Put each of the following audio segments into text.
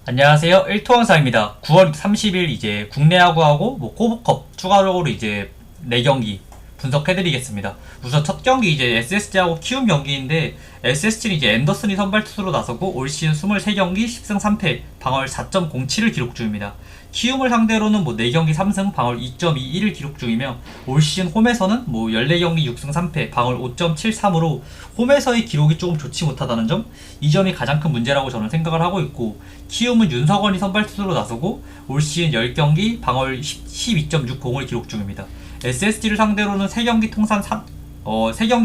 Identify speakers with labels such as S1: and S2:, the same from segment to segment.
S1: 안녕하세요. 1토왕사입니다. 9월 30일 이제 국내 야구하고 코보컵 추가적으로 이제 4경기 분석해드리겠습니다. 우선 첫 경기 이제 SSG하고 키움 경기인데 SSG는 이제 앤더슨이 선발 투수로 나서고 올 시즌 23경기 10승 3패 방어율 4.07을 기록 중입니다. 키움을 상대로는 4경기 3승 방어율 2.21을 기록 중이며 올 시즌 홈에서는 14경기 6승 3패 방어율 5.73으로 홈에서의 기록이 조금 좋지 못하다는 점, 이 점이 가장 큰 문제라고 저는 생각을 하고 있고, 키움은 윤석원이 선발 투수로 나서고 올 시즌 10경기 방어율 12.60을 기록 중입니다. SSG를 상대로는 3경기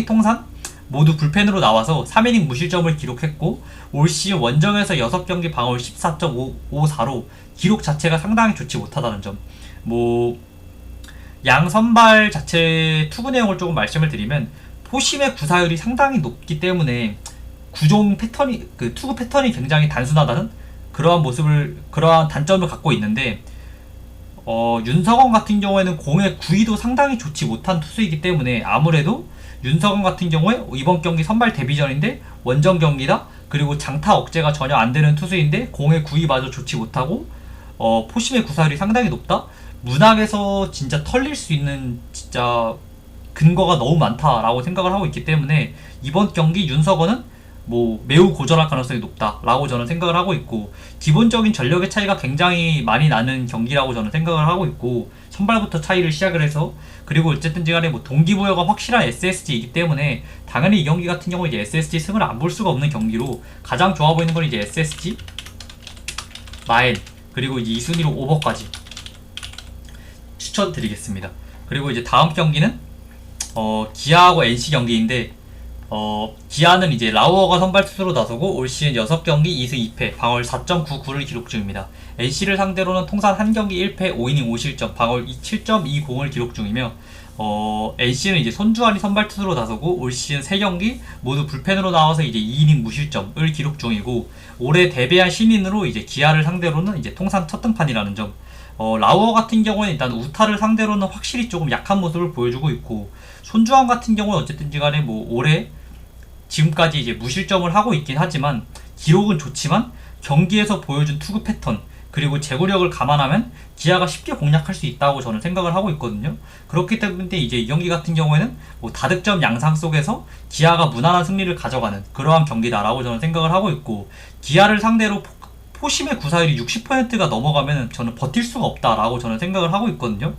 S1: 통산 모두 불펜으로 나와서 3이닝 무실점을 기록했고 올 시즌 원정에서 6경기 방어율 14.54로 기록 자체가 상당히 좋지 못하다는 점. 양 선발 자체 투구 내용을 조금 말씀을 드리면 포심의 구사율이 상당히 높기 때문에 구종 패턴이 투구 패턴이 굉장히 단순하다는 그러한 단점을 갖고 있는데, 윤석원 같은 경우에는 공의 구위도 상당히 좋지 못한 투수이기 때문에 아무래도 윤석원 같은 경우에 이번 경기 선발 데뷔전인데 원정 경기다, 그리고 장타 억제가 전혀 안 되는 투수인데 공의 구위마저 좋지 못하고 포심의 구사율이 상당히 높다. 문학에서 진짜 털릴 수 있는 진짜 근거가 너무 많다라고 생각을 하고 있기 때문에 이번 경기 윤석원은 매우 고전할 가능성이 높다라고 저는 생각을 하고 있고, 기본적인 전력의 차이가 굉장히 많이 나는 경기라고 저는 생각을 하고 있고, 선발부터 차이를 시작을 해서, 그리고 어쨌든지 간에 동기부여가 확실한 SSG이기 때문에 당연히 이 경기 같은 경우 이제 SSG 승을 안 볼 수가 없는 경기로 가장 좋아 보이는 건 이제 SSG 마엔, 그리고 이제 2순위로 오버까지 추천드리겠습니다. 그리고 이제 다음 경기는 기아하고 NC 경기인데, 기아는 이제 라우어가 선발 투수로 나서고 올 시즌 6경기 2승 2패 방어율 4.99를 기록 중입니다. NC를 상대로는 통산 1경기 1패 5이닝 5실점 방어율 7.20을 기록 중이며, NC는 이제 손주환이 선발 투수로 나서고 올 시즌 3경기 모두 불펜으로 나와서 이제 2이닝 무실점을 기록 중이고, 올해 데뷔한 신인으로 이제 기아를 상대로는 이제 통산 첫 등판이라는 점. 라우어 같은 경우는 일단 우타를 상대로는 확실히 조금 약한 모습을 보여주고 있고, 손주환 같은 경우는 어쨌든지 간에 올해 지금까지 이제 무실점을 하고 있긴 하지만 기록은 좋지만 경기에서 보여준 투구 패턴 그리고 제구력을 감안하면 기아가 쉽게 공략할 수 있다고 저는 생각을 하고 있거든요. 그렇기 때문에 이제 이 경기 같은 경우에는 다득점 양상 속에서 기아가 무난한 승리를 가져가는 그러한 경기다라고 저는 생각을 하고 있고, 기아를 상대로 포심의 구사율이 60%가 넘어가면 저는 버틸 수가 없다라고 저는 생각을 하고 있거든요.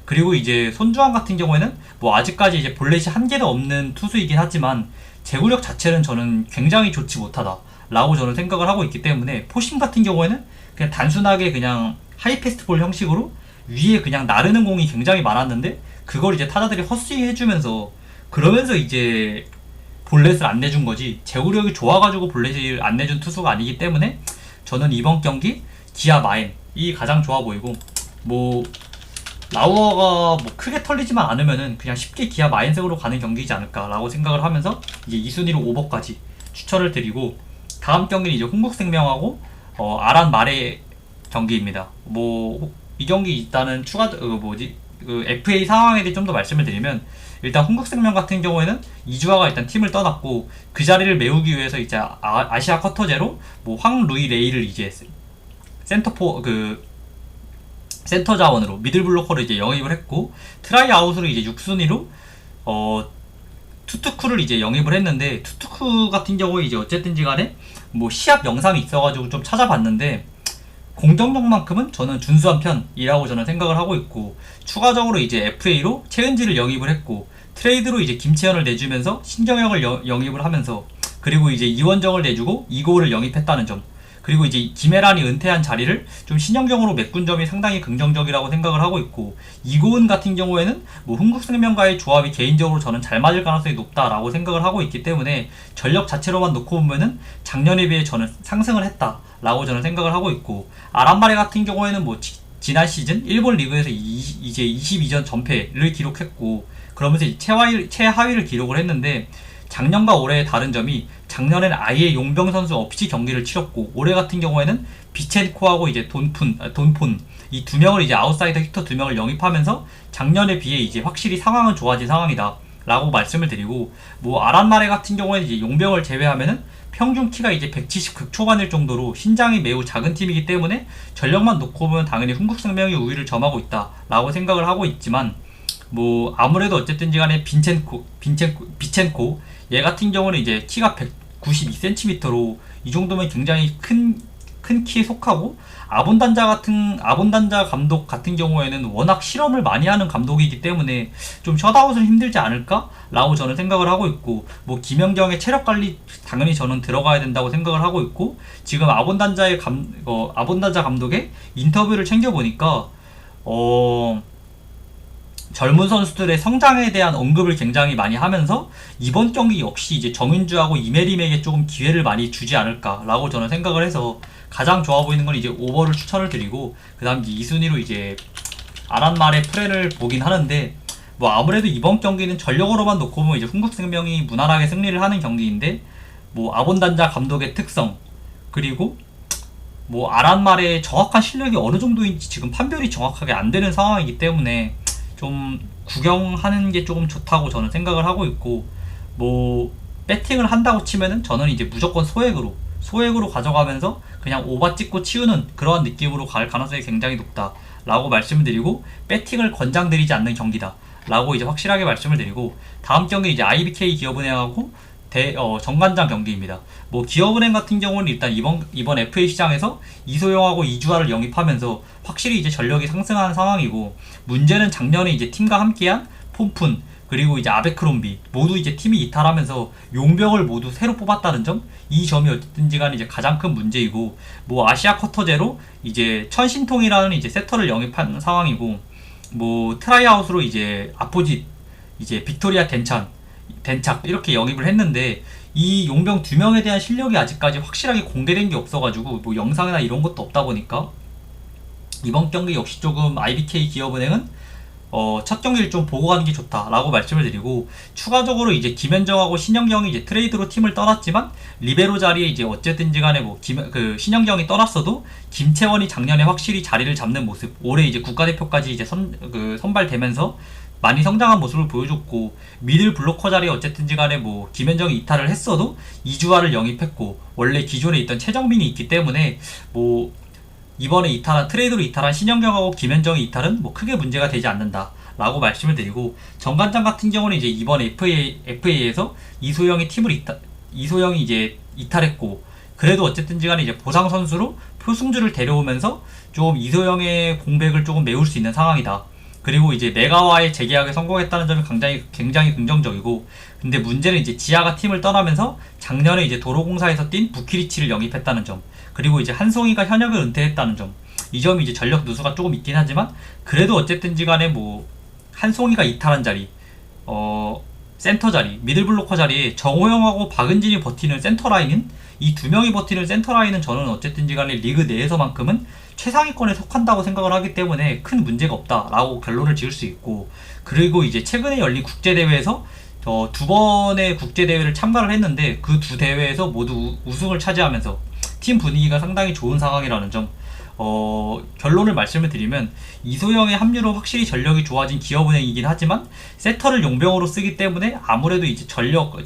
S1: 그리고 이제 손주환 같은 경우에는 아직까지 이제 볼넷이 한 개도 없는 투수이긴 하지만 제구력 자체는 저는 굉장히 좋지 못하다라고 저는 생각을 하고 있기 때문에, 포심 같은 경우에는 그냥 단순하게 그냥 하이패스트볼 형식으로 위에 그냥 나르는 공이 굉장히 많았는데 그걸 이제 타자들이 헛스윙 해주면서 그러면서 이제 볼넷을 안 내준 거지, 제구력이 좋아가지고 볼넷을 안 내준 투수가 아니기 때문에 저는 이번 경기 기아 마엔이 가장 좋아 보이고, 라우어가 크게 털리지만 않으면은 그냥 쉽게 기아 마인색으로 가는 경기이지 않을까라고 생각을 하면서 이제 2순위로 오버까지 추천을 드리고, 다음 경기는 이제 흥국생명하고 아란 마레 경기입니다. 이 경기 일단은 FA 상황에 대해 좀 더 말씀을 드리면, 일단 흥국생명 같은 경우에는 이주아가 일단 팀을 떠났고 그 자리를 메우기 위해서 이제 아시아 쿼터제로 황루이 레이를 이제 센터 자원으로 미들 블로커를 이제 영입을 했고, 트라이아웃으로 이제 6순위로 투투쿠를 이제 영입을 했는데, 투투쿠 같은 경우에 이제 어쨌든지 간에 시합 영상이 있어가지고 좀 찾아봤는데 공격력만큼은 저는 준수한 편이라고 저는 생각을 하고 있고, 추가적으로 이제 FA로 최은지를 영입을 했고, 트레이드로 이제 김채연을 내주면서 신정혁을 영입을 하면서, 그리고 이제 이원정을 내주고 이고를 영입했다는 점, 그리고 이제 김혜란이 은퇴한 자리를 좀 신영경으로 메꾼 점이 상당히 긍정적이라고 생각을 하고 있고, 이고은 같은 경우에는 흥국생명과의 조합이 개인적으로 저는 잘 맞을 가능성이 높다라고 생각을 하고 있기 때문에 전력 자체로만 놓고 보면은 작년에 비해 저는 상승을 했다라고 저는 생각을 하고 있고, 아란마레 같은 경우에는 지난 시즌 일본 리그에서 이제 22전 전패를 기록했고, 그러면서 최하위를 기록을 했는데, 작년과 올해의 다른 점이 작년에는 아예 용병 선수 없이 경기를 치렀고, 올해 같은 경우에는 비첸코하고 이제 돈폰 이 두 명을 이제 아웃사이더 히터 두 명을 영입하면서 작년에 비해 이제 확실히 상황은 좋아진 상황이다 라고 말씀을 드리고, 뭐 아란마레 같은 경우에는 이제 용병을 제외하면은 평균 키가 이제 170 극초반일 정도로 신장이 매우 작은 팀이기 때문에 전력만 놓고 보면 당연히 흥국생명이 우위를 점하고 있다 라고 생각을 하고 있지만, 뭐 아무래도 어쨌든지 간에 비첸코 얘 같은 경우는 이제 키가 192cm로 이 정도면 굉장히 큰 키에 속하고, 아본단자 감독 같은 경우에는 워낙 실험을 많이 하는 감독이기 때문에 좀 셧아웃은 힘들지 않을까? 라고 저는 생각을 하고 있고, 뭐 김연경의 체력 관리 당연히 저는 들어가야 된다고 생각을 하고 있고, 지금 아본단자 감독의 인터뷰를 챙겨보니까 젊은 선수들의 성장에 대한 언급을 굉장히 많이 하면서 이번 경기 역시 이제 정윤주하고 이메림에게 조금 기회를 많이 주지 않을까라고 저는 생각을 해서 가장 좋아 보이는 건 이제 오버를 추천을 드리고, 그 다음 2순위로 이제 아란말의 프레를 보긴 하는데, 뭐 아무래도 이번 경기는 전력으로만 놓고 보면 이제 흥국생명이 무난하게 승리를 하는 경기인데, 뭐 아본단자 감독의 특성, 그리고 뭐 아란말의 정확한 실력이 어느 정도인지 지금 판별이 정확하게 안 되는 상황이기 때문에 좀 구경하는 게 조금 좋다고 저는 생각을 하고 있고, 뭐 배팅을 한다고 치면은 저는 이제 무조건 소액으로 가져가면서 그냥 오바 찍고 치우는 그러한 느낌으로 갈 가능성이 굉장히 높다 라고 말씀을 드리고, 배팅을 권장드리지 않는 경기다 라고 이제 확실하게 말씀을 드리고, 다음 경기 이제 IBK 기업은행하고 정관장 경기입니다. 뭐 기업은행 같은 경우는 일단 이번 FA 시장에서 이소영하고 이주아를 영입하면서 확실히 이제 전력이 상승한 상황이고, 문제는 작년에 이제 팀과 함께한 폼푼 그리고 이제 아베크롬비 모두 이제 팀이 이탈하면서 용병을 모두 새로 뽑았다는 점, 이 점이 어쨌든지 간에 이제 가장 큰 문제이고, 뭐 아시아 쿼터제로 이제 천신통이라는 이제 세터를 영입한 상황이고, 뭐 트라이아웃으로 이제 아포짓, 이제 빅토리아 덴착 이렇게 영입을 했는데, 이 용병 2명에 대한 실력이 아직까지 확실하게 공개된 게 없어가지고 뭐 영상이나 이런 것도 없다 보니까 이번 경기 역시 조금 IBK 기업은행은 첫 경기를 좀 보고 가는 게 좋다라고 말씀을 드리고, 추가적으로 이제 김현정하고 신영경이 이제 트레이드로 팀을 떠났지만 리베로 자리에 이제 어쨌든지 간에 뭐 신영경이 떠났어도 김채원이 작년에 확실히 자리를 잡는 모습, 올해 이제 국가대표까지 이제 선발되면서 많이 성장한 모습을 보여줬고, 미들 블로커 자리에 어쨌든지 간에 뭐 김현정이 이탈을 했어도 이주아를 영입했고, 원래 기존에 있던 최정빈이 있기 때문에 뭐 이번에 트레이드로 이탈한 신영경하고 김현정의 이탈은 뭐 크게 문제가 되지 않는다 라고 말씀을 드리고, 정관장 같은 경우는 이제 이번 FA에서 이소영이 이제 이탈했고, 그래도 어쨌든지 간에 이제 보상 선수로 표승주를 데려오면서 좀 이소영의 공백을 조금 메울 수 있는 상황이다. 그리고 이제 메가와의 재계약에 성공했다는 점이 굉장히 긍정적이고, 근데 문제는 이제 지아가 팀을 떠나면서 작년에 이제 도로공사에서 뛴 부키리치를 영입했다는 점, 그리고 이제 한송이가 현역을 은퇴했다는 점, 이 점이 이제 전력 누수가 조금 있긴 하지만, 그래도 어쨌든지 간에 뭐 한송이가 이탈한 자리, 센터 자리, 미들블로커 자리에 정호영하고 박은진이 버티는 센터 라인은, 이 두 명이 버티는 센터 라인은 저는 어쨌든지 간에 리그 내에서만큼은 최상위권에 속한다고 생각을 하기 때문에 큰 문제가 없다라고 결론을 지을 수 있고, 그리고 이제 최근에 열린 국제대회에서 두 번의 국제대회를 참가를 했는데 그 두 대회에서 모두 우승을 차지하면서 팀 분위기가 상당히 좋은 상황이라는 점, 결론을 말씀을 드리면 이소영의 합류로 확실히 전력이 좋아진 기업은행이긴 하지만 세터를 용병으로 쓰기 때문에 아무래도 이제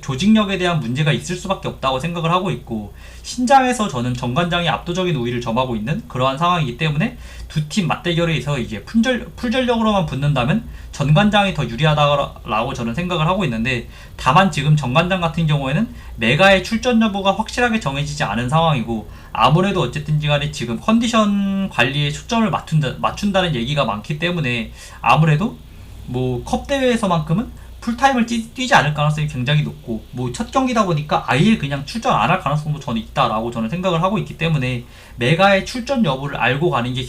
S1: 조직력에 대한 문제가 있을 수밖에 없다고 생각을 하고 있고, 신장에서 저는 정관장이 압도적인 우위를 점하고 있는 그러한 상황이기 때문에 두 팀 맞대결에서 이제 풀전력으로만 붙는다면 전관장이 더 유리하다고 저는 생각을 하고 있는데, 다만 지금 정관장 같은 경우에는 메가의 출전 여부가 확실하게 정해지지 않은 상황이고, 아무래도 어쨌든지 간에 지금 컨디션 관리에 초점을 맞춘다는 얘기가 많기 때문에 아무래도 뭐 컵 대회에서만큼은 풀타임을 뛰지 않을 가능성이 굉장히 높고, 뭐 첫 경기다 보니까 아예 그냥 출전 안 할 가능성도 저는 있다라고 저는 생각을 하고 있기 때문에 메가의 출전 여부를 알고 가는 게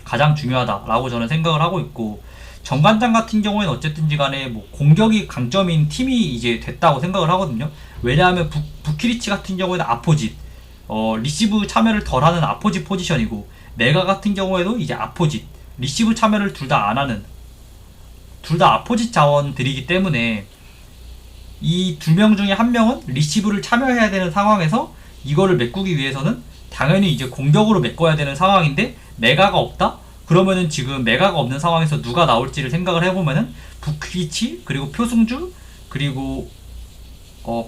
S1: 가장 중요하다라고 저는 생각을 하고 있고, 정관장 같은 경우에는 어쨌든지 간에 뭐 공격이 강점인 팀이 이제 됐다고 생각을 하거든요. 왜냐하면 부키리치 같은 경우에는 아포짓, 리시브 참여를 덜하는 아포짓 포지션이고, 메가 같은 경우에도 이제 아포짓, 리시브 참여를 둘 다 안 하는, 둘 다 아포짓 자원들이기 때문에 이 두 명 중에 한 명은 리시브를 참여해야 되는 상황에서 이거를 메꾸기 위해서는 당연히 이제 공격으로 메꿔야 되는 상황인데 메가가 없다? 그러면은 지금 메가가 없는 상황에서 누가 나올지를 생각을 해보면은 부키치 그리고 표승주 그리고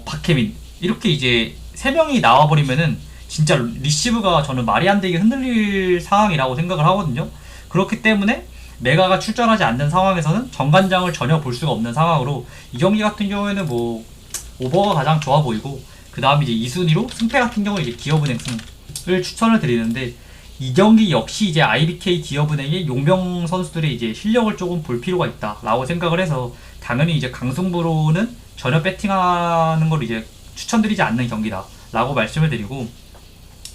S1: 박혜민 이렇게 이제 세 명이 나와버리면은 진짜 리시브가 저는 말이 안 되게 흔들릴 상황이라고 생각을 하거든요. 그렇기 때문에 메가가 출전하지 않는 상황에서는 정관장을 전혀 볼 수가 없는 상황으로 이 경기 같은 경우에는 뭐 오버가 가장 좋아 보이고 그 다음 이제 2순위로 승패 같은 경우는 이제 기업은행 승을 추천을 드리는데 이 경기 역시 이제 IBK 기업은행의 용병 선수들의 이제 실력을 조금 볼 필요가 있다라고 생각을 해서 당연히 이제 강승부로는 전혀 배팅하는 걸 이제 추천드리지 않는 경기다라고 말씀을 드리고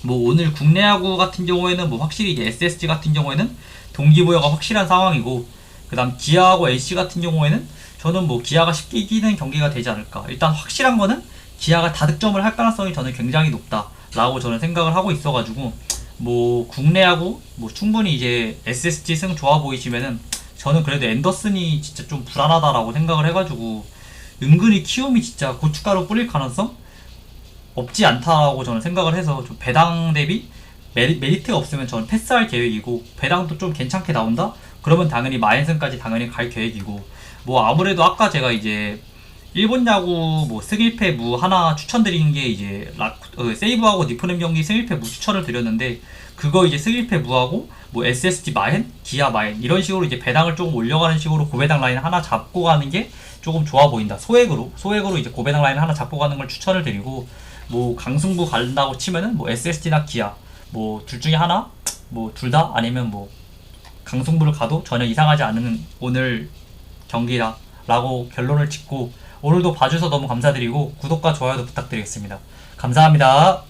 S1: 뭐 오늘 국내 야구 같은 경우에는 뭐 확실히 이제 SSG 같은 경우에는 동기부여가 확실한 상황이고 그다음 기아하고 NC 같은 경우에는 저는 뭐 기아가 쉽게 이기는 경기가 되지 않을까. 일단 확실한 거는 기아가 다득점을 할 가능성이 저는 굉장히 높다라고 저는 생각을 하고 있어가지고 뭐 국내 야구 뭐 충분히 이제 SSG 승 좋아 보이시면은 저는 그래도 앤더슨이 진짜 좀 불안하다라고 생각을 해가지고 은근히 키움이 진짜 고춧가루 뿌릴 가능성 없지 않다고 저는 생각을 해서 좀 배당 대비 메리트가 없으면 저는 패스할 계획이고 배당도 좀 괜찮게 나온다? 그러면 당연히 마인슨까지 당연히 갈 계획이고 뭐 아무래도 아까 제가 이제 일본 야구 뭐 승일패 무 하나 추천드린 게 이제 세이브하고 니프렘 경기 승일패 무 추천을 드렸는데 그거 이제 승일패 무하고 뭐 SSG 마엔, 기아 마엔 이런 식으로 이제 배당을 조금 올려가는 식으로 고배당 라인 하나 잡고 가는 게 조금 좋아 보인다. 소액으로 이제 고배당 라인 하나 잡고 가는 걸 추천을 드리고 뭐 강승부 간다고 치면은 뭐 SSG나 기아 뭐 둘 중에 하나 뭐 둘 다 아니면 뭐 강승부를 가도 전혀 이상하지 않은 오늘 경기다 라고 결론을 짓고 오늘도 봐주셔서 너무 감사드리고 구독과 좋아요도 부탁드리겠습니다. 감사합니다.